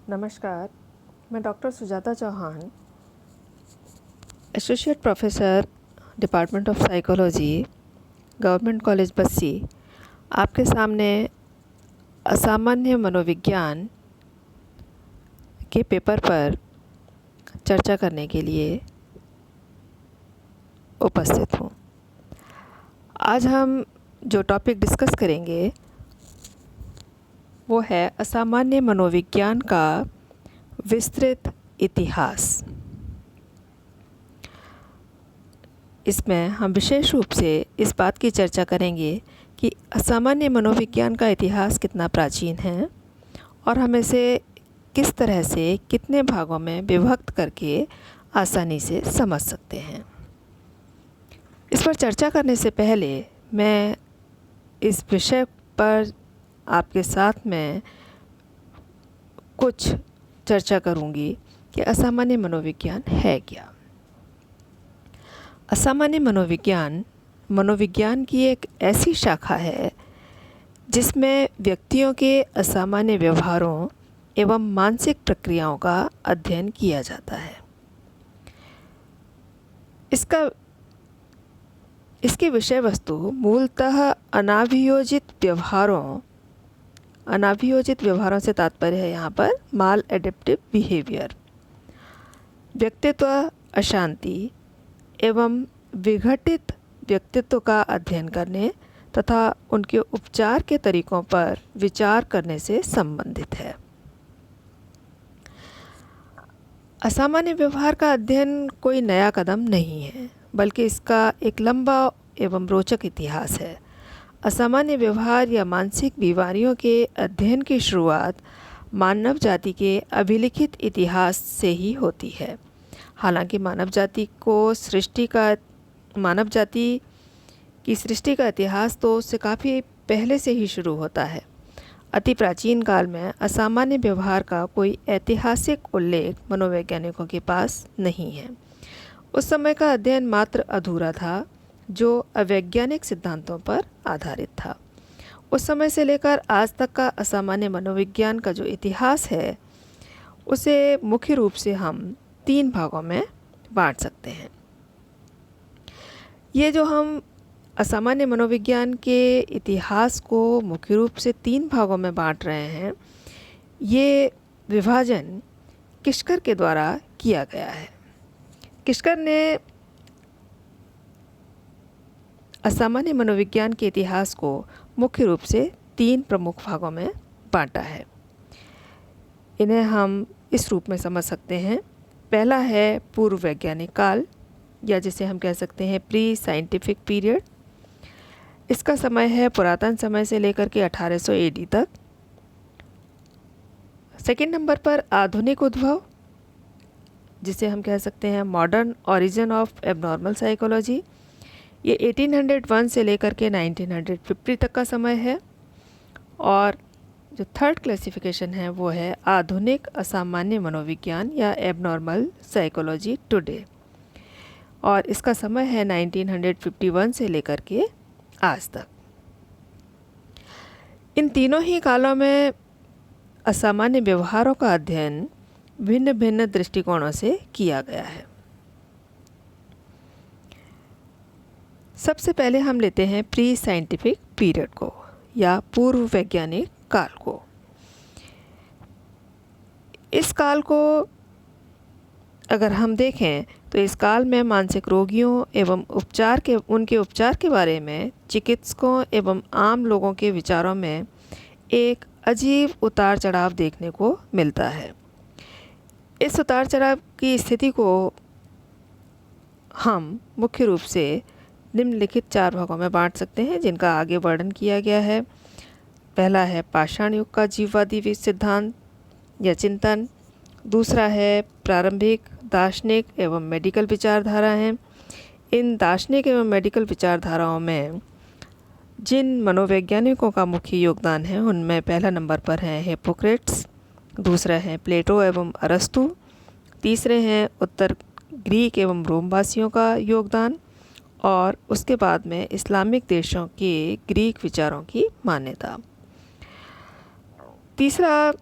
नमस्कार, मैं doctor Sujata Chauhan, associate professor, department of psychology, government college Bassi, आपके सामने असामान्य मनोविज्ञान के पेपर पर चर्चा करने के लिए उपस्थित हूँ। आज हम जो टॉपिक डिस्कस करेंगे वो है असामान्य मनोविज्ञान का विस्तृत इतिहास। इसमें हम विशेष रूप से इस बात की चर्चा करेंगे कि असामान्य मनोविज्ञान का इतिहास कितना प्राचीन है और हम इसे किस तरह से कितने भागों में विभक्त करके आसानी से समझ सकते हैं। इस पर चर्चा करने से पहले मैं इस विषय पर आपके साथ में कुछ चर्चा करूंगी कि असामान्य मनोविज्ञान है क्या। असामान्य मनोविज्ञान की एक ऐसी शाखा है जिसमें व्यक्तियों के असामान्य व्यवहारों एवं मानसिक प्रक्रियाओं का अध्ययन किया जाता है। इसकी विषय वस्तु मूलतः अनाभियोजित व्यवहारों से तात्पर्य है यहाँ पर माल एडेप्टिव बिहेवियर, व्यक्तित्व अशांति एवं विघटित व्यक्तित्व का अध्ययन करने तथा उनके उपचार के तरीकों पर विचार करने से संबंधित है। असामान्य व्यवहार का अध्ययन कोई नया कदम नहीं है, बल्कि इसका एक लंबा एवं रोचक इतिहास है। असामान्य व्यवहार या मानसिक बीमारियों के अध्ययन की शुरुआत मानव जाति के अभिलिखित इतिहास से ही होती है। हालांकि मानव जाति की सृष्टि का इतिहास तो उससे काफ़ी पहले से ही शुरू होता है। अति प्राचीन काल में असामान्य व्यवहार का कोई ऐतिहासिक उल्लेख मनोवैज्ञानिकों के पास नहीं है। उस समय का अध्ययन मात्र अधूरा था, जो अवैज्ञानिक सिद्धांतों पर आधारित था। उस समय से लेकर आज तक का असामान्य मनोविज्ञान का जो इतिहास है उसे मुख्य रूप से हम 3 भागों में बांट सकते हैं। ये जो हम असामान्य मनोविज्ञान के इतिहास को मुख्य रूप से 3 भागों में बांट रहे हैं, ये विभाजन किशकर के द्वारा किया गया है। किशकर ने असामान्य मनोविज्ञान के इतिहास को मुख्य रूप से 3 प्रमुख भागों में बांटा है। इन्हें हम इस रूप में समझ सकते हैं। पहला है पूर्व वैज्ञानिक काल, या जिसे हम कह सकते हैं प्री साइंटिफिक पीरियड। इसका समय है पुरातन समय से लेकर के 1800 AD तक। सेकंड नंबर पर आधुनिक उद्भव, जिसे हम कह सकते हैं modern origin of abnormal psychology. ये 1801 से लेकर के 1950 तक का समय है। और जो थर्ड क्लासिफिकेशन है वो है आधुनिक असामान्य मनोविज्ञान या एबनॉर्मल साइकोलॉजी टुडे, और इसका समय है 1951 से लेकर के आज तक। इन तीनों ही कालों में असामान्य व्यवहारों का अध्ययन भिन्न भिन्न दृष्टिकोणों से किया गया है। सबसे पहले हम लेते हैं प्री साइंटिफिक पीरियड को, या पूर्व वैज्ञानिक काल को। इस काल को अगर हम देखें तो इस काल में मानसिक रोगियों एवं उनके उपचार के बारे में चिकित्सकों एवं आम लोगों के विचारों में एक अजीब उतार चढ़ाव देखने को मिलता है। इस उतार चढ़ाव की स्थिति को हम मुख्य रूप से निम्नलिखित 4 भागों में बांट सकते हैं, जिनका आगे वर्णन किया गया है। पहला है पाषाण युग का जीववादी सिद्धांत या चिंतन। दूसरा है प्रारंभिक दार्शनिक एवं मेडिकल विचारधारा हैं। इन दार्शनिक एवं मेडिकल विचारधाराओं में जिन मनोवैज्ञानिकों का मुख्य योगदान है उनमें पहला नंबर पर है हिप्पोक्रेट्स, दूसरा है प्लेटो एवं अरस्तु, तीसरे हैं उत्तर ग्रीक एवं रोमवासियों का योगदान, और उसके बाद में इस्लामिक देशों के ग्रीक विचारों की मान्यता। तीसरा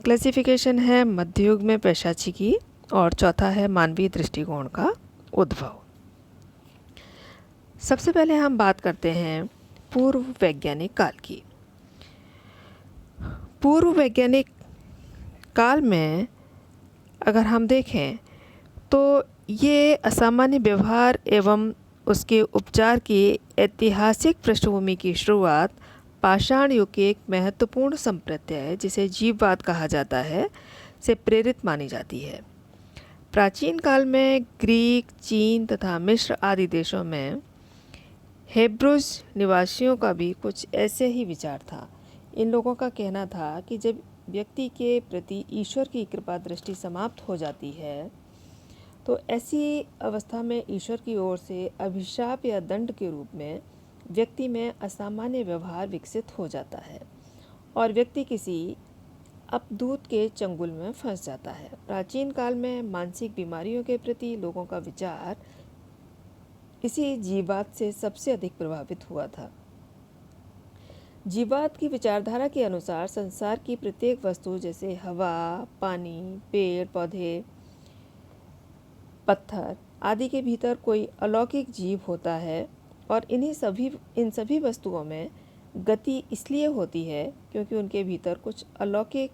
क्लासिफिकेशन है मध्ययुग में पैशाची की, और चौथा है मानवीय दृष्टिकोण का उद्भव। सबसे पहले हम बात करते हैं पूर्व वैज्ञानिक काल की। पूर्व वैज्ञानिक काल में अगर हम देखें तो ये असामान्य व्यवहार एवं उसके उपचार की ऐतिहासिक पृष्ठभूमि की शुरुआत पाषाण युग के एक महत्वपूर्ण संप्रदाय जिसे जीववाद कहा जाता है से प्रेरित मानी जाती है। प्राचीन काल में ग्रीक, चीन तथा मिस्र आदि देशों में हेब्रूज निवासियों का भी कुछ ऐसे ही विचार था। इन लोगों का कहना था कि जब व्यक्ति के प्रति ईश्वर की कृपा दृष्टि समाप्त हो जाती है तो ऐसी अवस्था में ईश्वर की ओर से अभिशाप या दंड के रूप में व्यक्ति में असामान्य व्यवहार विकसित हो जाता है और व्यक्ति किसी अपदूत के चंगुल में फंस जाता है। प्राचीन काल में मानसिक बीमारियों के प्रति लोगों का विचार इसी जीववाद से सबसे अधिक प्रभावित हुआ था। जीववाद की विचारधारा के अनुसार संसार की प्रत्येक वस्तु जैसे हवा, पानी, पेड़ पौधे, पत्थर आदि के भीतर कोई अलौकिक जीव होता है और इन सभी वस्तुओं में गति इसलिए होती है क्योंकि उनके भीतर कुछ अलौकिक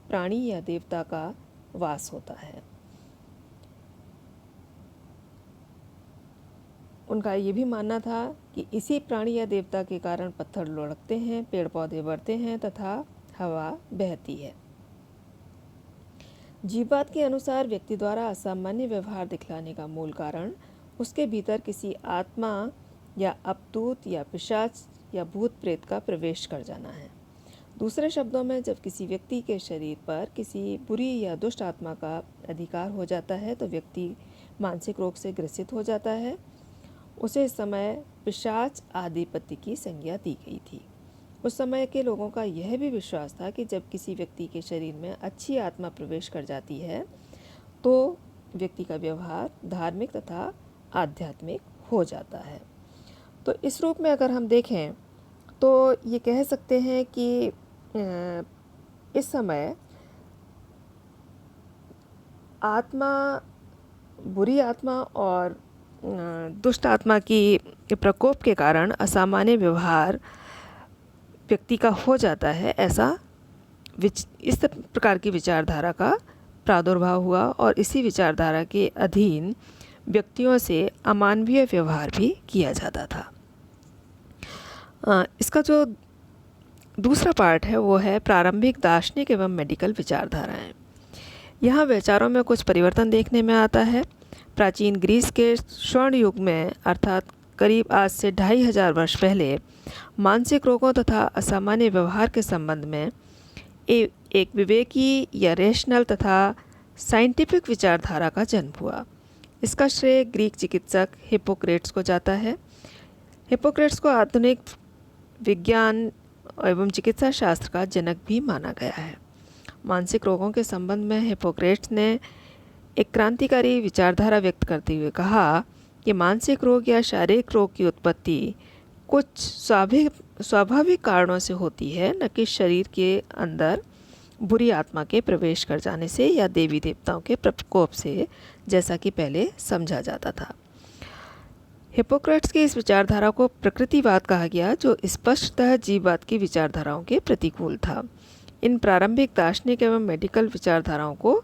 प्राणी या देवता का वास होता है। उनका ये भी मानना था कि इसी प्राणी या देवता के कारण पत्थर लुढ़कते हैं, पेड़ पौधे बढ़ते हैं तथा हवा बहती है। जीववाद के अनुसार व्यक्ति द्वारा असामान्य व्यवहार दिखलाने का मूल कारण उसके भीतर किसी आत्मा या अपदूत या पिशाच या भूत प्रेत का प्रवेश कर जाना है। दूसरे शब्दों में, जब किसी व्यक्ति के शरीर पर किसी बुरी या दुष्ट आत्मा का अधिकार हो जाता है तो व्यक्ति मानसिक रोग से ग्रसित हो जाता है। उसे इस समय पिशाच आधिपत्य की संज्ञा दी गई थी। उस समय के लोगों का यह भी विश्वास था कि जब किसी व्यक्ति के शरीर में अच्छी आत्मा प्रवेश कर जाती है तो व्यक्ति का व्यवहार धार्मिक तथा आध्यात्मिक हो जाता है। तो इस रूप में अगर हम देखें तो ये कह सकते हैं कि इस समय आत्मा, बुरी आत्मा और दुष्ट आत्मा की प्रकोप के कारण असामान्य व्यवहार व्यक्ति का हो जाता है, ऐसा इस प्रकार की विचारधारा का प्रादुर्भाव हुआ और इसी विचारधारा के अधीन व्यक्तियों से अमानवीय व्यवहार भी किया जाता था। इसका जो दूसरा पार्ट है वो है प्रारंभिक दार्शनिक एवं मेडिकल विचारधाराएं। यहाँ विचारों में कुछ परिवर्तन देखने में आता है। प्राचीन ग्रीस के स्वर्ण युग में अर्थात करीब आज से 2500 वर्ष पहले मानसिक रोगों तथा असामान्य व्यवहार के संबंध में एक विवेकी या रेशनल तथा साइंटिफिक विचारधारा का जन्म हुआ। इसका श्रेय ग्रीक चिकित्सक हिप्पोक्रेट्स को जाता है। हिप्पोक्रेट्स को आधुनिक विज्ञान एवं चिकित्सा शास्त्र का जनक भी माना गया है। मानसिक रोगों के संबंध में हिप्पोक्रेट्स ने एक क्रांतिकारी विचारधारा व्यक्त करते हुए कहा कि मानसिक रोग या शारीरिक रोग की उत्पत्ति कुछ स्वाभाविक कारणों से होती है, न कि शरीर के अंदर बुरी आत्मा के प्रवेश कर जाने से या देवी देवताओं के प्रकोप से, जैसा कि पहले समझा जाता था। हिप्पोक्रेट्स की इस विचारधारा को प्रकृतिवाद कहा गया, जो स्पष्टतः जीववाद की विचारधाराओं के प्रतिकूल था। इन प्रारंभिक दार्शनिक एवं मेडिकल विचारधाराओं को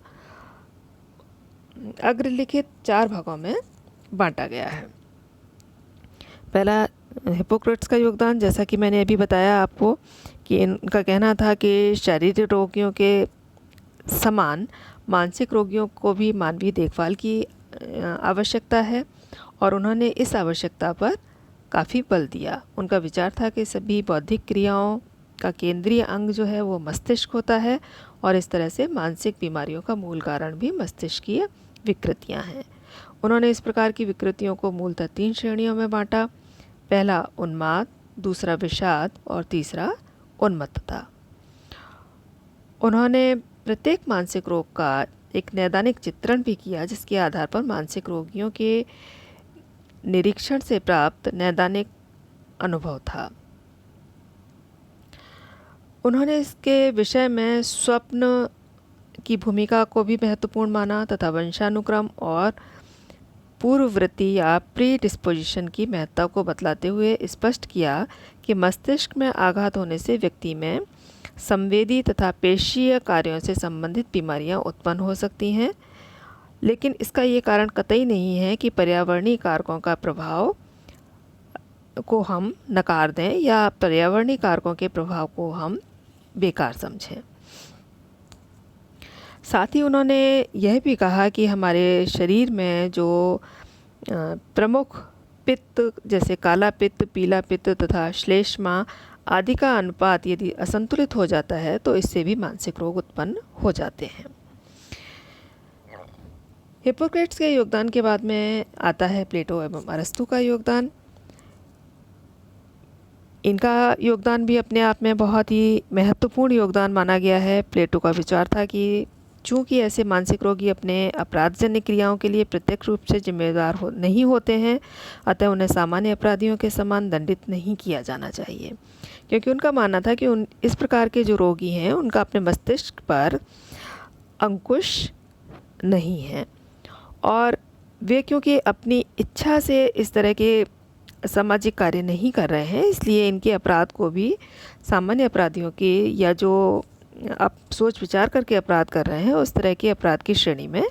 अग्रलिखित 4 भागों में बांटा गया है। पहला, हिप्पोक्रेट्स का योगदान, जैसा कि मैंने अभी बताया आपको कि इनका कहना था कि शारीरिक रोगियों के समान मानसिक रोगियों को भी मानवीय देखभाल की आवश्यकता है और उन्होंने इस आवश्यकता पर काफ़ी बल दिया। उनका विचार था कि सभी बौद्धिक क्रियाओं का केंद्रीय अंग जो है वो मस्तिष्क होता है और इस तरह से मानसिक बीमारियों का मूल कारण भी मस्तिष्कीय विकृतियां हैं। उन्होंने इस प्रकार की विकृतियों को मूलतः 3 श्रेणियों में बांटा। पहला उन्माद, दूसरा विषाद और तीसरा उन्मत्तता। उन्होंने प्रत्येक मानसिक रोग का एक नैदानिक चित्रण भी किया, जिसके आधार पर मानसिक रोगियों के निरीक्षण से प्राप्त नैदानिक अनुभव था। उन्होंने इसके विषय में स्वप्न की भूमिका को भी महत्वपूर्ण माना तथा वंशानुक्रम और पूर्ववृत्ति या प्री डिस्पोजिशन की महत्ता को बतलाते हुए स्पष्ट किया कि मस्तिष्क में आघात होने से व्यक्ति में संवेदी तथा पेशीय कार्यों से संबंधित बीमारियां उत्पन्न हो सकती हैं, लेकिन इसका ये कारण कतई नहीं है कि पर्यावरणीय कारकों का प्रभाव को हम नकार दें या पर्यावरणीय कारकों के प्रभाव को हम बेकार समझें। साथ ही उन्होंने यह भी कहा कि हमारे शरीर में जो प्रमुख पित्त जैसे काला पित्त, पीला पित्त तथा श्लेष्मा आदि का अनुपात यदि असंतुलित हो जाता है तो इससे भी मानसिक रोग उत्पन्न हो जाते हैं। हिप्पोक्रेट्स के योगदान के बाद में आता है प्लेटो एवं अरस्तु का योगदान। इनका योगदान भी अपने आप में बहुत ही महत्वपूर्ण योगदान माना गया है। प्लेटो का विचार था कि चूँकि ऐसे मानसिक रोगी अपने अपराधजन्य क्रियाओं के लिए प्रत्यक्ष रूप से जिम्मेदार नहीं होते हैं, अतः उन्हें सामान्य अपराधियों के समान दंडित नहीं किया जाना चाहिए, क्योंकि उनका मानना था कि इस प्रकार के जो रोगी हैं उनका अपने मस्तिष्क पर अंकुश नहीं है और वे क्योंकि अपनी इच्छा से इस तरह के सामाजिक कार्य नहीं कर रहे हैं, इसलिए इनके अपराध को भी सामान्य अपराधियों के या जो आप सोच विचार करके अपराध कर रहे हैं उस तरह के अपराध की श्रेणी में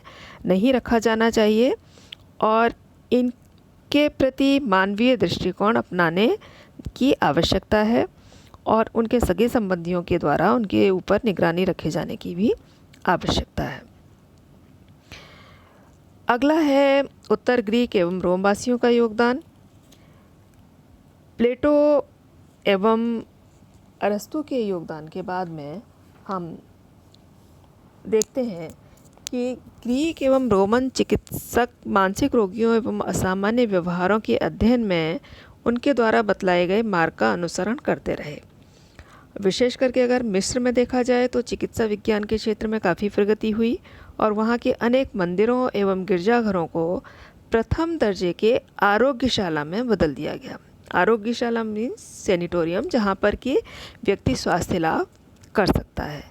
नहीं रखा जाना चाहिए और इनके प्रति मानवीय दृष्टिकोण अपनाने की आवश्यकता है और उनके सगे संबंधियों के द्वारा उनके ऊपर निगरानी रखे जाने की भी आवश्यकता है। अगला है उत्तर ग्रीक एवं रोमवासियों का योगदान। प्लेटो एवं अरस्तु के योगदान के बाद में हम देखते हैं कि ग्रीक एवं रोमन चिकित्सक मानसिक रोगियों एवं असामान्य व्यवहारों के अध्ययन में उनके द्वारा बतलाए गए मार्ग का अनुसरण करते रहे। विशेष करके अगर मिस्र में देखा जाए तो चिकित्सा विज्ञान के क्षेत्र में काफ़ी प्रगति हुई और वहाँ के अनेक मंदिरों एवं गिरजाघरों को प्रथम दर्जे के आरोग्यशाला में बदल दिया गया। आरोग्यशाला मीन्स सैनिटोरियम, जहाँ पर कि व्यक्ति स्वास्थ्य लाभ कर सकता है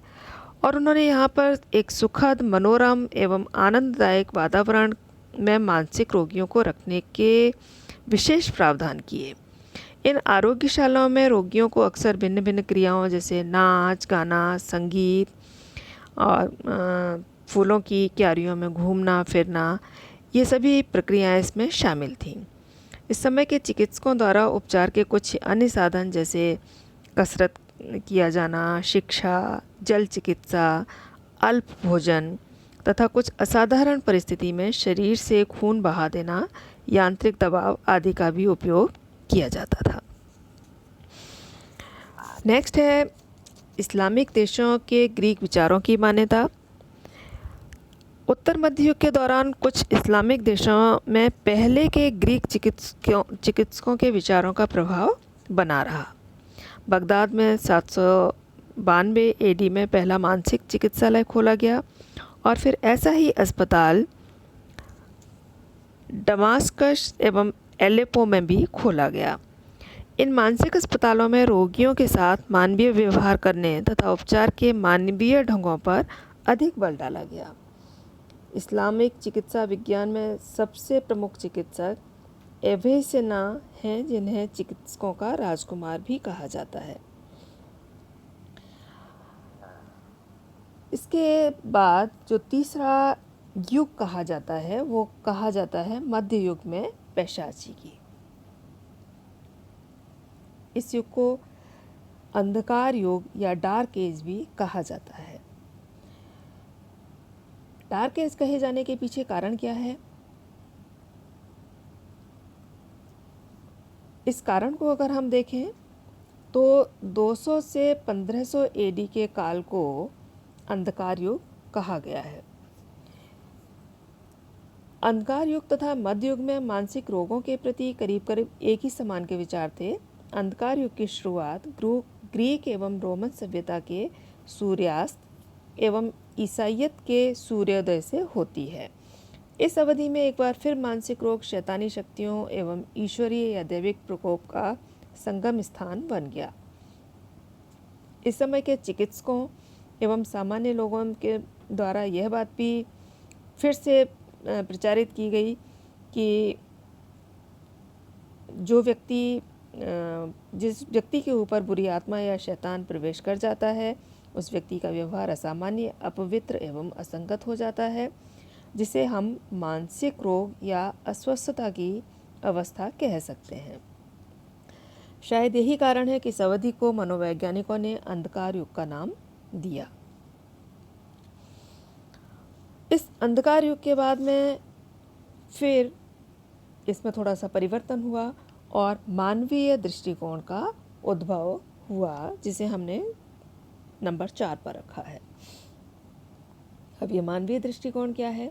और उन्होंने यहाँ पर एक सुखद, मनोरम एवं आनंददायक वातावरण में मानसिक रोगियों को रखने के विशेष प्रावधान किए। इन आरोग्यशालाओं में रोगियों को अक्सर भिन्न भिन्न क्रियाओं जैसे नाच, गाना, संगीत और फूलों की क्यारियों में घूमना फिरना, ये सभी प्रक्रियाएं इसमें शामिल थीं। इस समय के चिकित्सकों द्वारा उपचार के कुछ अन्य साधन जैसे कसरत किया जाना, शिक्षा, जल चिकित्सा, अल्प भोजन तथा कुछ असाधारण परिस्थिति में शरीर से खून बहा देना, यांत्रिक दबाव आदि का भी उपयोग किया जाता था। नेक्स्ट है इस्लामिक देशों के ग्रीक विचारों की मान्यता। उत्तर मध्य युग के दौरान कुछ इस्लामिक देशों में पहले के ग्रीक चिकित्सकों के विचारों का प्रभाव बना रहा। बगदाद में 792 एडी में पहला मानसिक चिकित्सालय खोला गया और फिर ऐसा ही अस्पताल दमास्कस एवं एलेपो में भी खोला गया। इन मानसिक अस्पतालों में रोगियों के साथ मानवीय व्यवहार करने तथा उपचार के मानवीय ढंगों पर अधिक बल डाला गया। इस्लामिक चिकित्सा विज्ञान में सबसे प्रमुख चिकित्सक एवेसेना हैं, जिन्हें चिकित्सकों का राजकुमार भी कहा जाता है। इसके बाद जो तीसरा युग कहा जाता है वो कहा जाता है मध्य युग में पैशाची की। इस युग को अंधकार युग या डार्क एज भी कहा जाता है। डार्क एज कहे जाने के पीछे कारण क्या है? इस कारण को अगर हम देखें तो 200 से 1500 एडी के काल को अंधकार युग कहा गया है। अंधकार युग तथा मध्य युग में मानसिक रोगों के प्रति करीब करीब एक ही समान के विचार थे। अंधकार युग की शुरुआत ग्रीक एवं रोमन सभ्यता के सूर्यास्त एवं ईसाइयत के सूर्योदय से होती है। इस अवधि में एक बार फिर मानसिक रोग शैतानी शक्तियों एवं ईश्वरीय या दैविक प्रकोप का संगम स्थान बन गया। इस समय के चिकित्सकों एवं सामान्य लोगों के द्वारा यह बात भी फिर से प्रचारित की गई कि जिस व्यक्ति के ऊपर बुरी आत्मा या शैतान प्रवेश कर जाता है, उस व्यक्ति का व्यवहार असामान्य, अपवित्र एवं असंगत हो जाता है, जिसे हम मानसिक रोग या अस्वस्थता की अवस्था कह सकते हैं। शायद यही कारण है कि इस अवधि को मनोवैज्ञानिकों ने अंधकार युग का नाम दिया। इस अंधकार युग के बाद में फिर इसमें थोड़ा सा परिवर्तन हुआ और मानवीय दृष्टिकोण का उद्भव हुआ, जिसे हमने नंबर 4 पर रखा है। अब ये मानवीय दृष्टिकोण क्या है?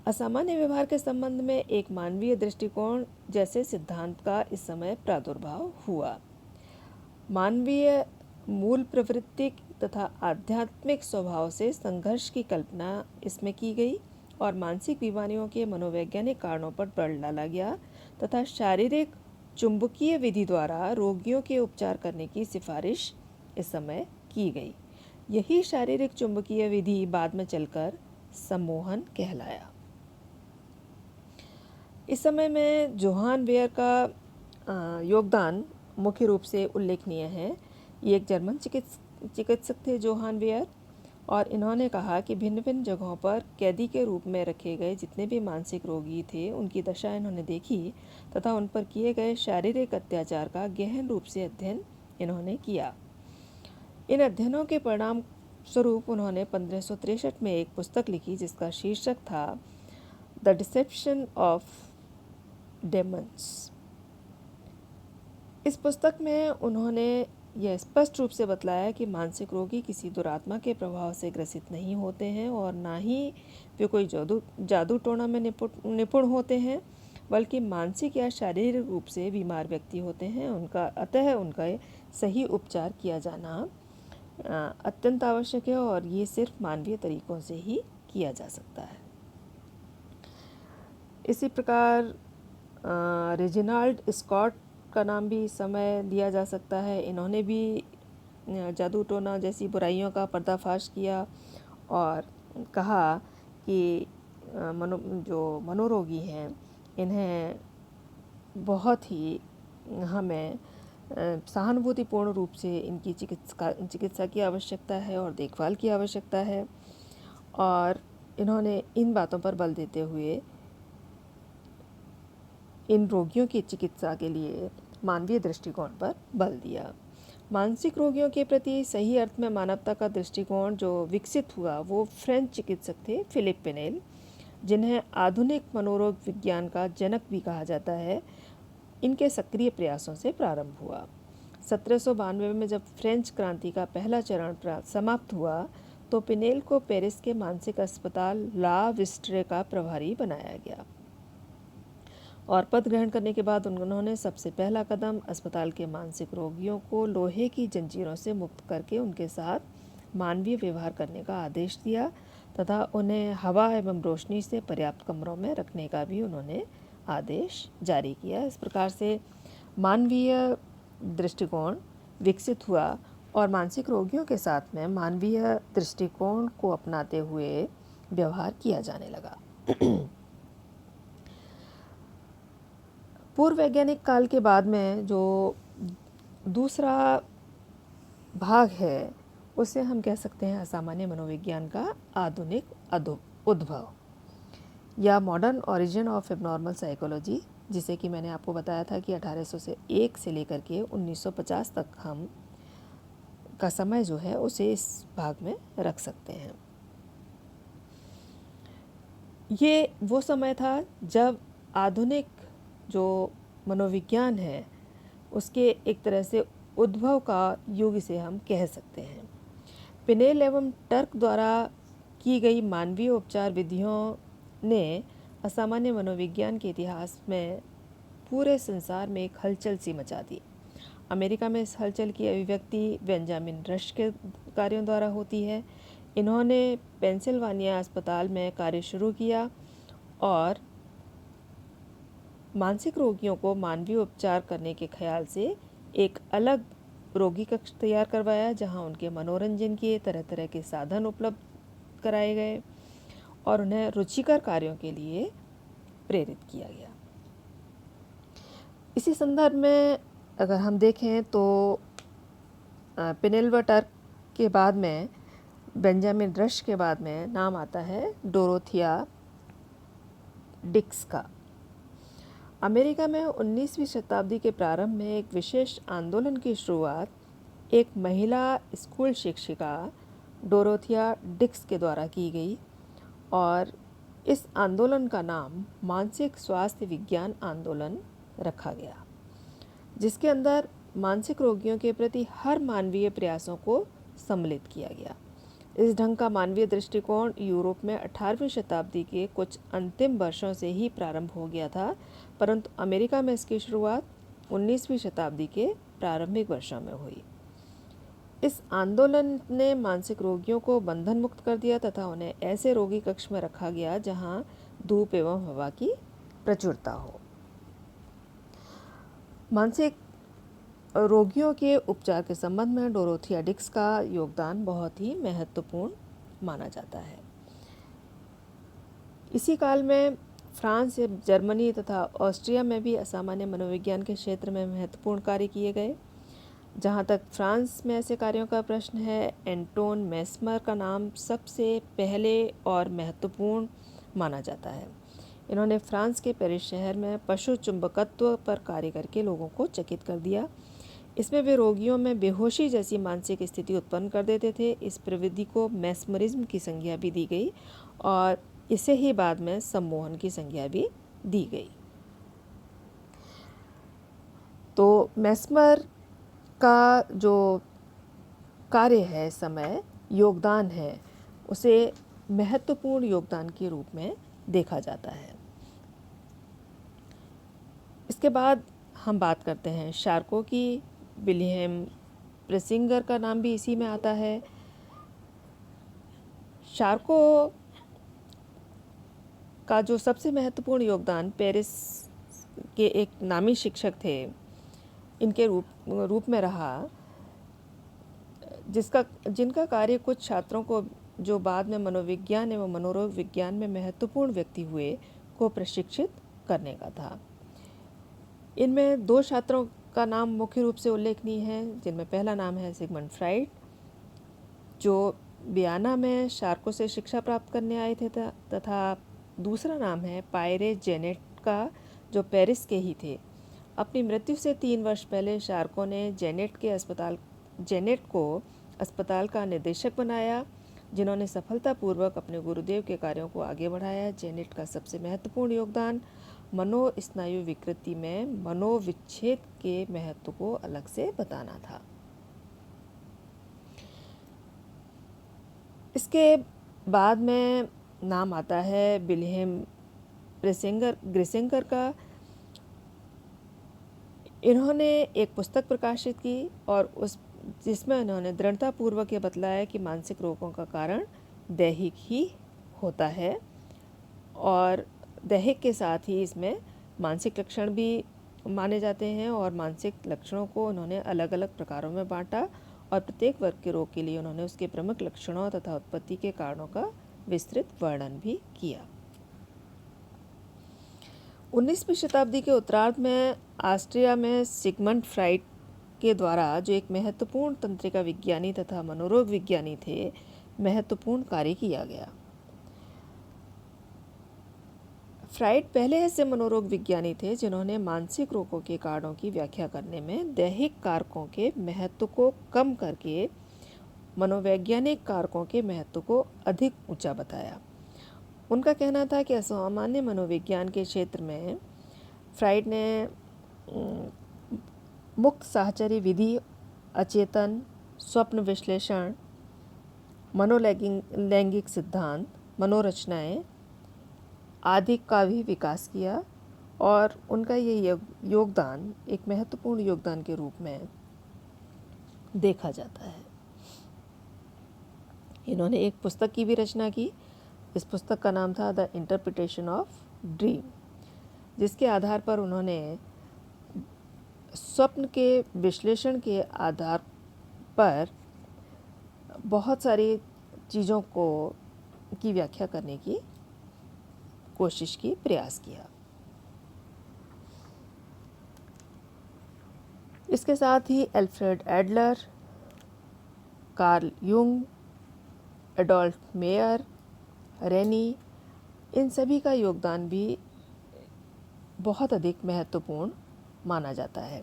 असामान्य व्यवहार के संबंध में एक मानवीय दृष्टिकोण जैसे सिद्धांत का इस समय प्रादुर्भाव हुआ। मानवीय मूल प्रवृत्ति तथा आध्यात्मिक स्वभाव से संघर्ष की कल्पना इसमें की गई और मानसिक बीमारियों के मनोवैज्ञानिक कारणों पर बल डाला गया तथा शारीरिक चुंबकीय विधि द्वारा रोगियों के उपचार करने की सिफारिश इस समय की गई। यही शारीरिक चुंबकीय विधि बाद में चलकर सम्मोहन कहलाया। इस समय में जोहान वेयर का योगदान मुख्य रूप से उल्लेखनीय है। ये एक जर्मन चिकित्सक थे जोहान वेयर, और इन्होंने कहा कि भिन्न भिन्न जगहों पर कैदी के रूप में रखे गए जितने भी मानसिक रोगी थे, उनकी दशा इन्होंने देखी तथा उन पर किए गए शारीरिक अत्याचार का गहन रूप से अध्ययन इन्होंने किया। इन अध्ययनों के परिणाम स्वरूप उन्होंने 1563 में एक पुस्तक लिखी जिसका शीर्षक था द डिसेप्शन ऑफ डेमन्स। इस पुस्तक में उन्होंने यह स्पष्ट रूप से बतलाया कि मानसिक रोगी किसी दुरात्मा के प्रभाव से ग्रसित नहीं होते हैं और ना ही वे कोई जादू टोना में निपुण होते हैं, बल्कि मानसिक या शारीरिक रूप से बीमार व्यक्ति होते हैं। उनका सही उपचार किया जाना अत्यंत आवश्यक है और ये सिर्फ मानवीय तरीकों से ही किया जा सकता है। इसी प्रकार रेजिनाल्ड स्कॉट का नाम भी इस समय लिया जा सकता है। इन्होंने भी जादू टोना जैसी बुराइयों का पर्दाफाश किया और कहा कि जो मनोरोगी हैं, इन्हें बहुत ही हमें सहानुभूतिपूर्ण रूप से इनकी चिकित्सा की आवश्यकता है और देखभाल की आवश्यकता है। और इन्होंने इन बातों पर बल देते हुए इन रोगियों की चिकित्सा के लिए मानवीय दृष्टिकोण पर बल दिया। मानसिक रोगियों के प्रति सही अर्थ में मानवता का दृष्टिकोण जो विकसित हुआ वो फ्रेंच चिकित्सक थे फिलिप पिनेल, जिन्हें आधुनिक मनोरोग विज्ञान का जनक भी कहा जाता है। इनके सक्रिय प्रयासों से प्रारंभ हुआ। 1792 में जब फ्रेंच क्रांति का पहला चरण समाप्त हुआ तो पिनेल को पेरिस के मानसिक अस्पताल ला विस्ट्रे का प्रभारी बनाया गया और पद ग्रहण करने के बाद उन्होंने सबसे पहला कदम अस्पताल के मानसिक रोगियों को लोहे की जंजीरों से मुक्त करके उनके साथ मानवीय व्यवहार करने का आदेश दिया तथा उन्हें हवा एवं रोशनी से पर्याप्त कमरों में रखने का भी उन्होंने आदेश जारी किया। इस प्रकार से मानवीय दृष्टिकोण विकसित हुआ और मानसिक रोगियों के साथ में मानवीय दृष्टिकोण को अपनाते हुए व्यवहार किया जाने लगा। पूर्व वैज्ञानिक काल के बाद में जो दूसरा भाग है उसे हम कह सकते हैं असामान्य मनोविज्ञान का आधुनिक उद्भव या modern origin of abnormal psychology, जिसे कि मैंने आपको बताया था कि 1801 से लेकर के 1950 तक हम का समय जो है उसे इस भाग में रख सकते हैं। ये वो समय था जब आधुनिक जो मनोविज्ञान है उसके एक तरह से उद्भव का युग इसे हम कह सकते हैं। पिनेल एवं टर्क द्वारा की गई मानवीय उपचार विधियों ने असामान्य मनोविज्ञान के इतिहास में पूरे संसार में एक हलचल सी मचा दी। अमेरिका में इस हलचल की अभिव्यक्ति बेंजामिन रश के कार्यों द्वारा होती है। इन्होंने पेंसिल्वानिया अस्पताल में कार्य शुरू किया और मानसिक रोगियों को मानवीय उपचार करने के ख्याल से एक अलग रोगी कक्ष तैयार करवाया जहां उनके मनोरंजन के तरह तरह के साधन उपलब्ध कराए गए और उन्हें रुचिकर कार्यों के लिए प्रेरित किया गया। इसी संदर्भ में अगर हम देखें तो पेनेलोपा टर्क के बाद में, बेंजामिन रश के बाद में नाम आता है डोरोथिया डिक्स का। अमेरिका में 19वीं शताब्दी के प्रारंभ में एक विशेष आंदोलन की शुरुआत एक महिला स्कूल शिक्षिका डोरोथिया डिक्स के द्वारा की गई और इस आंदोलन का नाम मानसिक स्वास्थ्य विज्ञान आंदोलन रखा गया, जिसके अंदर मानसिक रोगियों के प्रति हर मानवीय प्रयासों को सम्मिलित किया गया। इस ढंग का मानवीय दृष्टिकोण यूरोप में 18वीं शताब्दी के कुछ अंतिम वर्षों से ही प्रारंभ हो गया था, परंतु अमेरिका में इसकी शुरुआत 19वीं शताब्दी के प्रारंभिक वर्षों में हुई। इस आंदोलन ने मानसिक रोगियों को बंधन मुक्त कर दिया तथा उन्हें ऐसे रोगी कक्ष में रखा गया जहां धूप एवं हवा की प्रचुरता हो। मानसिक रोगियों के उपचार के संबंध में डोरोथिया डिक्स का योगदान बहुत ही महत्वपूर्ण माना जाता है। इसी काल में फ्रांस, जर्मनी तथा ऑस्ट्रिया में भी असामान्य मनोविज्ञान के क्षेत्र में महत्वपूर्ण कार्य किए गए। जहाँ तक फ्रांस में ऐसे कार्यों का प्रश्न है, एंटोन मेस्मर का नाम सबसे पहले और महत्वपूर्ण माना जाता है। इन्होंने फ्रांस के पेरिस शहर में पशु चुंबकत्व पर कार्य करके लोगों को चकित कर दिया। इसमें वे रोगियों में बेहोशी जैसी मानसिक स्थिति उत्पन्न कर देते थे। इस प्रविधि को मेस्मरिज्म की संज्ञा भी दी गई और इसे ही बाद में सम्मोहन की संज्ञा भी दी गई। तो मेस्मर का जो कार्य है, समय योगदान है, उसे महत्वपूर्ण योगदान के रूप में देखा जाता है। इसके बाद हम बात करते हैं शार्को की। विलियम प्रेसिंगर का नाम भी इसी में आता है। शार्को का जो सबसे महत्वपूर्ण योगदान पेरिस के एक नामी शिक्षक थे, इनके रूप में रहा, जिनका कार्य कुछ छात्रों को जो बाद में मनोविज्ञान एवं मनोरोग विज्ञान में महत्वपूर्ण व्यक्ति हुए को प्रशिक्षित करने का था। इनमें दो छात्रों का नाम मुख्य रूप से उल्लेखनीय है, जिनमें पहला नाम है सिगमंड फ्राइड, जो वियना में शार्को से शिक्षा प्राप्त करने आए थे, तथा दूसरा नाम है पायरे जेनेट का, जो पेरिस के ही थे। अपनी मृत्यु से 3 वर्ष पहले शार्को ने जेनेट को अस्पताल का निदेशक बनाया, जिन्होंने सफलतापूर्वक अपने गुरुदेव के कार्यों को आगे बढ़ाया। जेनेट का सबसे महत्वपूर्ण योगदान मनोस्नायु विकृति में मनोविच्छेद के महत्व को अलग से बताना था। इसके बाद में नाम आता है विलियम ग्रेसिंगर का। इन्होंने एक पुस्तक प्रकाशित की और जिसमें उन्होंने दृढ़तापूर्वक ये बतलाया कि मानसिक रोगों का कारण दैहिक ही होता है और दैहिक के साथ ही इसमें मानसिक लक्षण भी माने जाते हैं और मानसिक लक्षणों को उन्होंने अलग अलग प्रकारों में बांटा और प्रत्येक वर्ग के रोग के लिए उन्होंने उसके प्रमुख लक्षणों तथा उत्पत्ति के कारणों का विस्तृत वर्णन भी किया। 19वीं शताब्दी के उत्तरार्ध में ऑस्ट्रिया में सिगमंड फ्राइड के द्वारा, जो एक महत्वपूर्ण तंत्रिका विज्ञानी तथा मनोरोग विज्ञानी थे, महत्वपूर्ण कार्य किया गया। फ्राइड पहले ऐसे मनोरोग विज्ञानी थे जिन्होंने मानसिक रोगों के कारणों की व्याख्या करने में दैहिक कारकों के महत्व को कम करके मनोवैज्ञानिक कारकों के महत्व को अधिक ऊंचा बताया। उनका कहना था कि असामान्य मनोविज्ञान के क्षेत्र में फ्राइड ने मुक्त साहचर्य विधि, अचेतन, स्वप्न विश्लेषण, मनोलैंगिक सिद्धांत, मनोरचनाएं आदि का भी विकास किया और उनका ये योगदान एक महत्वपूर्ण योगदान के रूप में देखा जाता है। इन्होंने एक पुस्तक की भी रचना की। इस पुस्तक का नाम था द इंटरप्रिटेशन ऑफ ड्रीम, जिसके आधार पर उन्होंने स्वप्न के विश्लेषण के आधार पर बहुत सारी चीज़ों को की व्याख्या करने की कोशिश की, प्रयास किया। इसके साथ ही Alfred Adler, Carl Jung, Adolf Meyer, Rennie, इन सभी का योगदान भी बहुत अधिक महत्वपूर्ण माना जाता है।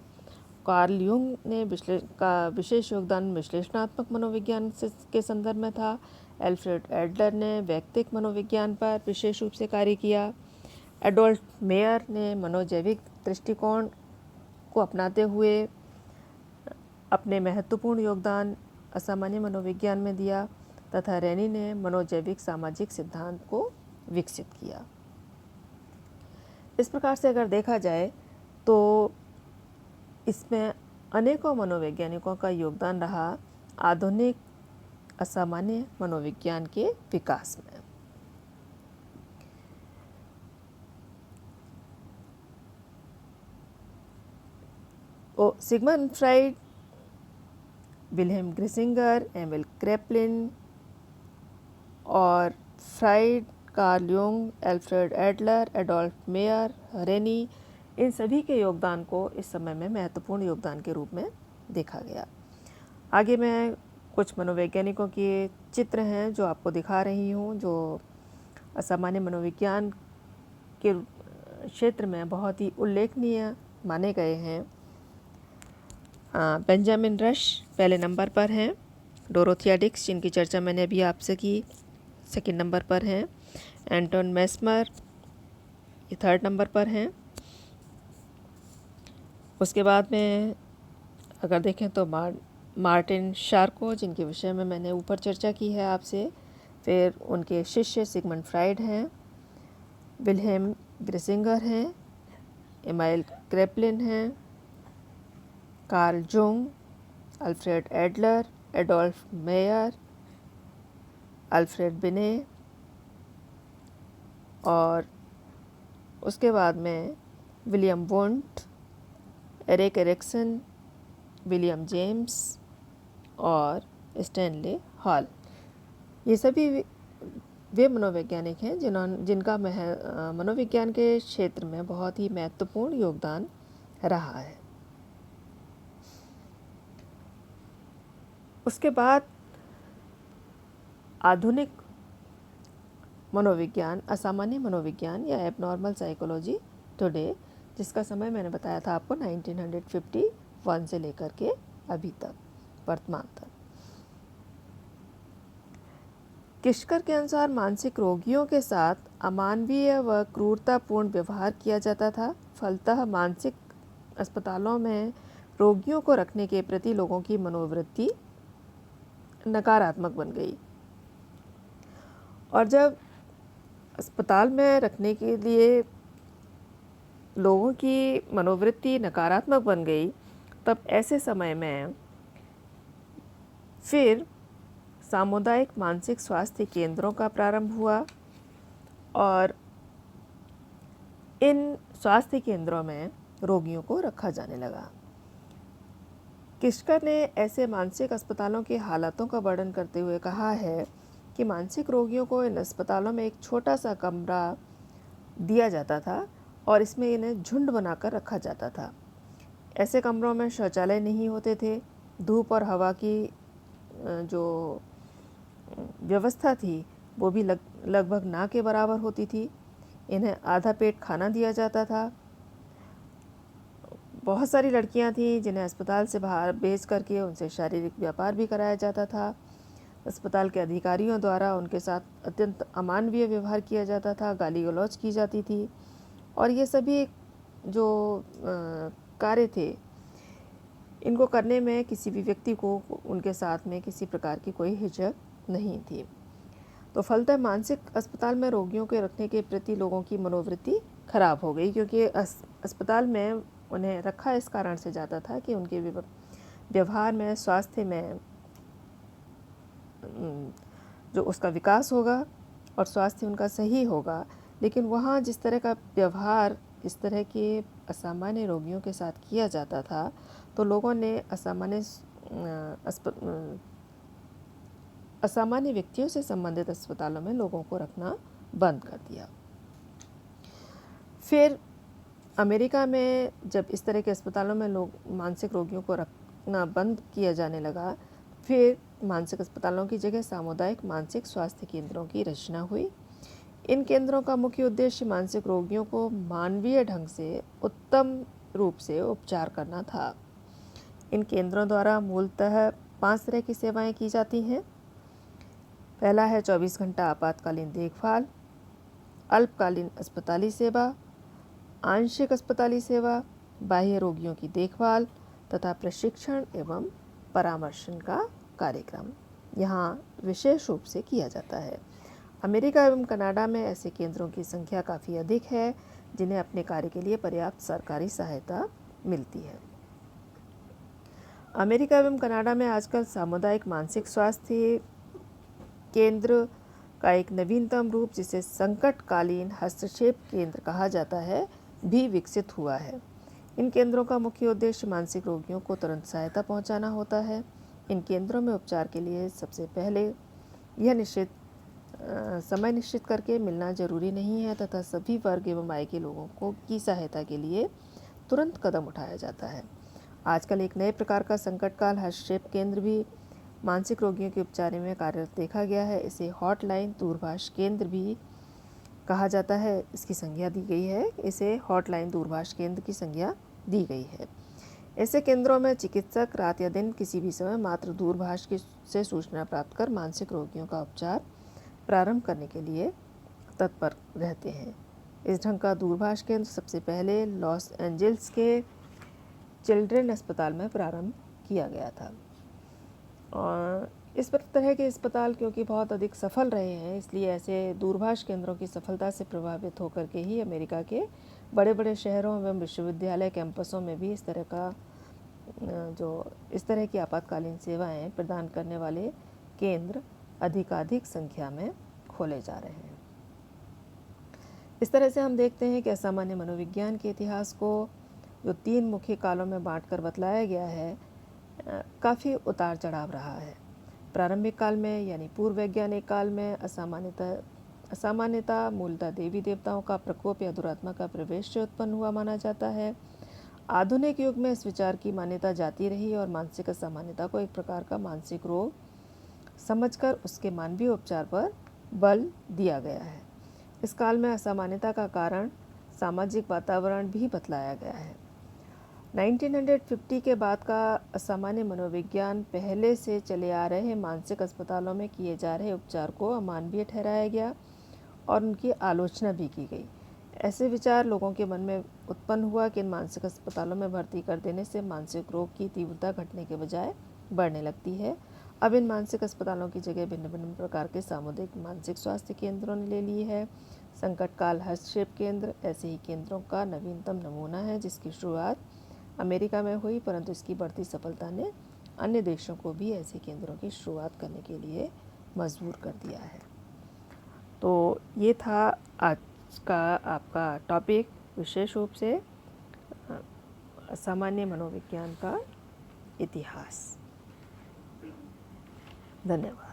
कार्ल यूंग ने विशेष योगदान विश्लेषणात्मक मनोविज्ञान के संदर्भ में था। एल्फ्रेड एडलर ने वैयक्तिक मनोविज्ञान पर विशेष रूप से कार्य किया। एडोल्फ मेयर ने मनोजैविक दृष्टिकोण को अपनाते हुए अपने महत्वपूर्ण योगदान असामान्य मनोविज्ञान में दिया, तथा रेनी ने मनोजैविक सामाजिक सिद्धांत को विकसित किया। इस प्रकार से अगर देखा जाए तो इसमें अनेकों मनोवैज्ञानिकों का योगदान रहा आधुनिक असामान्य मनोविज्ञान के विकास में। Sigmund Freud, Wilhelm Griesinger, Emil Kraepelin और Freud, Carl Jung, Alfred Adler, Adolf Meyer, Rennie, इन सभी के योगदान को इस समय में महत्वपूर्ण योगदान के रूप में देखा गया। आगे मैं कुछ मनोवैज्ञानिकों के चित्र हैं जो आपको दिखा रही हूँ, जो असामान्य मनोविज्ञान के क्षेत्र में बहुत ही उल्लेखनीय माने गए हैं। बेंजामिन रश पहले नंबर पर हैं। डोरोथिया डिक्स, जिनकी चर्चा मैंने अभी आपसे की, सेकंड नंबर पर हैं। एंटोन मेस्मर, ये थर्ड नंबर पर हैं। उसके बाद में अगर देखें तो मार्टिन शार्को, जिनके विषय में मैंने ऊपर चर्चा की है आपसे। फिर उनके शिष्य सिगमंड फ्राइड हैं, विल्हेम ग्रिसिंगर हैं, एमाइल क्रेपलिन हैं, Carl Jung, Alfred Adler, Adolf Meyer, Alfred Binet, और उसके बाद में William Wundt, Erik Erikson, William James और स्टैनले हॉल। ये सभी वे मनोवैज्ञानिक हैं जिनका मनोविज्ञान के क्षेत्र में बहुत ही महत्वपूर्ण योगदान रहा है। उसके बाद आधुनिक मनोविज्ञान, असामान्य मनोविज्ञान या एबनॉर्मल साइकोलॉजी टुडे, जिसका समय मैंने बताया था आपको 1951 से लेकर के अभी तक, वर्तमान तक। किशकर के अनुसार मानसिक रोगियों के साथ अमानवीय व क्रूरतापूर्ण व्यवहार किया जाता था। फलतः मानसिक अस्पतालों में रोगियों को रखने के प्रति लोगों की मनोवृत्ति नकारात्मक बन गई, और जब अस्पताल में रखने के लिए लोगों की मनोवृत्ति नकारात्मक बन गई, तब ऐसे समय में फिर सामुदायिक मानसिक स्वास्थ्य केंद्रों का प्रारंभ हुआ, और इन स्वास्थ्य केंद्रों में रोगियों को रखा जाने लगा। किशकर ने ऐसे मानसिक अस्पतालों की हालातों का वर्णन करते हुए कहा है कि मानसिक रोगियों को इन अस्पतालों में एक छोटा सा कमरा दिया जाता था और इसमें इन्हें झुंड बनाकर रखा जाता था। ऐसे कमरों में शौचालय नहीं होते थे। धूप और हवा की जो व्यवस्था थी वो भी लगभग ना के बराबर होती थी। इन्हें आधा पेट खाना दिया जाता था। बहुत सारी लड़कियां थीं जिन्हें अस्पताल से बाहर भेज करके उनसे शारीरिक व्यापार भी कराया जाता था। अस्पताल के अधिकारियों द्वारा उनके साथ अत्यंत अमानवीय व्यवहार किया जाता था, गाली गलौज की जाती थी, और ये सभी जो कार्य थे इनको करने में किसी भी व्यक्ति को उनके साथ में किसी प्रकार की कोई हिचक नहीं थी। तो फलतः मानसिक अस्पताल में रोगियों के रखने के प्रति लोगों की मनोवृत्ति खराब हो गई, क्योंकि अस्पताल में उन्हें रखा इस कारण से जाता था कि उनके व्यवहार में, स्वास्थ्य में जो उसका विकास होगा और स्वास्थ्य उनका सही होगा। लेकिन वहाँ जिस तरह का व्यवहार इस तरह के असामान्य रोगियों के साथ किया जाता था, तो लोगों ने असामान्य असामान्य व्यक्तियों से संबंधित अस्पतालों में लोगों को रखना बंद कर दिया। फिर अमेरिका में जब इस तरह के अस्पतालों में लोग मानसिक रोगियों को रखना बंद किया जाने लगा, फिर मानसिक अस्पतालों की जगह सामुदायिक मानसिक स्वास्थ्य केंद्रों की रचना हुई। इन केंद्रों का मुख्य उद्देश्य मानसिक रोगियों को मानवीय ढंग से उत्तम रूप से उपचार करना था। इन केंद्रों द्वारा मूलतः 5 तरह की सेवाएं की जाती हैं। पहला है 24 घंटा आपातकालीन देखभाल, अल्पकालीन अस्पताली सेवा, आंशिक अस्पताली सेवा, बाह्य रोगियों की देखभाल तथा प्रशिक्षण एवं परामर्शन का कार्यक्रम यहाँ विशेष रूप से किया जाता है। अमेरिका एवं कनाडा में ऐसे केंद्रों की संख्या काफ़ी अधिक है जिन्हें अपने कार्य के लिए पर्याप्त सरकारी सहायता मिलती है। अमेरिका एवं कनाडा में आजकल सामुदायिक मानसिक स्वास्थ्य केंद्र का एक नवीनतम रूप, जिसे संकटकालीन हस्तक्षेप केंद्र कहा जाता है, भी विकसित हुआ है। इन केंद्रों का मुख्य उद्देश्य मानसिक रोगियों को तुरंत सहायता पहुंचाना होता है। इन केंद्रों में उपचार के लिए सबसे पहले यह समय निश्चित करके मिलना जरूरी नहीं है तथा सभी वर्ग एवं आय के लोगों की सहायता के लिए तुरंत कदम उठाया जाता है। आजकल एक नए प्रकार का संकटकाल हस्तक्षेप केंद्र भी मानसिक रोगियों के उपचार में कार्यरत देखा गया है। इसे हॉटलाइन दूरभाष केंद्र भी कहा जाता है। इसकी संज्ञा दी गई है, इसे हॉटलाइन दूरभाष केंद्र की संज्ञा दी गई है। ऐसे केंद्रों में चिकित्सक रात या दिन किसी भी समय मात्र दूरभाष से सूचना प्राप्त कर मानसिक रोगियों का उपचार प्रारंभ करने के लिए तत्पर रहते हैं। इस ढंग का दूरभाष केंद्र सबसे पहले लॉस एंजल्स के चिल्ड्रन अस्पताल में प्रारंभ किया गया था। और इस तरह के अस्पताल क्योंकि बहुत अधिक सफल रहे हैं, इसलिए ऐसे दूरभाष केंद्रों की सफलता से प्रभावित होकर के ही अमेरिका के बड़े बड़े शहरों एवं विश्वविद्यालय कैंपसों में भी इस तरह की आपातकालीन सेवाएं प्रदान करने वाले केंद्र अधिकाधिक संख्या में खोले जा रहे हैं। इस तरह से हम देखते हैं कि असामान्य मनोविज्ञान के इतिहास को जो 3 मुख्य कालों में बांटकर बतलाया गया है, काफ़ी उतार चढ़ाव रहा है। प्रारंभिक काल में यानी पूर्व वैज्ञानिक काल में असामान्यता मूलतः देवी देवताओं का प्रकोप या दुरात्मा का प्रवेश से उत्पन्न हुआ माना जाता है। आधुनिक युग में इस विचार की मान्यता जाती रही और मानसिक असामान्यता को एक प्रकार का मानसिक रोग समझकर उसके मानवीय उपचार पर बल दिया गया है। इस काल में असामान्यता का कारण सामाजिक वातावरण भी बतलाया गया है। 1950 के बाद का असामान्य मनोविज्ञान पहले से चले आ रहे मानसिक अस्पतालों में किए जा रहे उपचार को अमानवीय ठहराया गया और उनकी आलोचना भी की गई। ऐसे विचार लोगों के मन में उत्पन्न हुआ कि इन मानसिक अस्पतालों में भर्ती कर देने से मानसिक रोग की तीव्रता घटने के बजाय बढ़ने लगती है। अब इन मानसिक अस्पतालों की जगह भिन्न भिन्न प्रकार के सामुदायिक मानसिक स्वास्थ्य केंद्रों ने ले ली है। संकटकाल हस्तक्षेप केंद्र ऐसे ही केंद्रों का नवीनतम नमूना है, जिसकी शुरुआत अमेरिका में हुई, परंतु इसकी बढ़ती सफलता ने अन्य देशों को भी ऐसे केंद्रों की शुरुआत करने के लिए मजबूर कर दिया है। तो ये था आज का आपका टॉपिक, विशेष रूप से असामान्य मनोविज्ञान का इतिहास। धन्यवाद।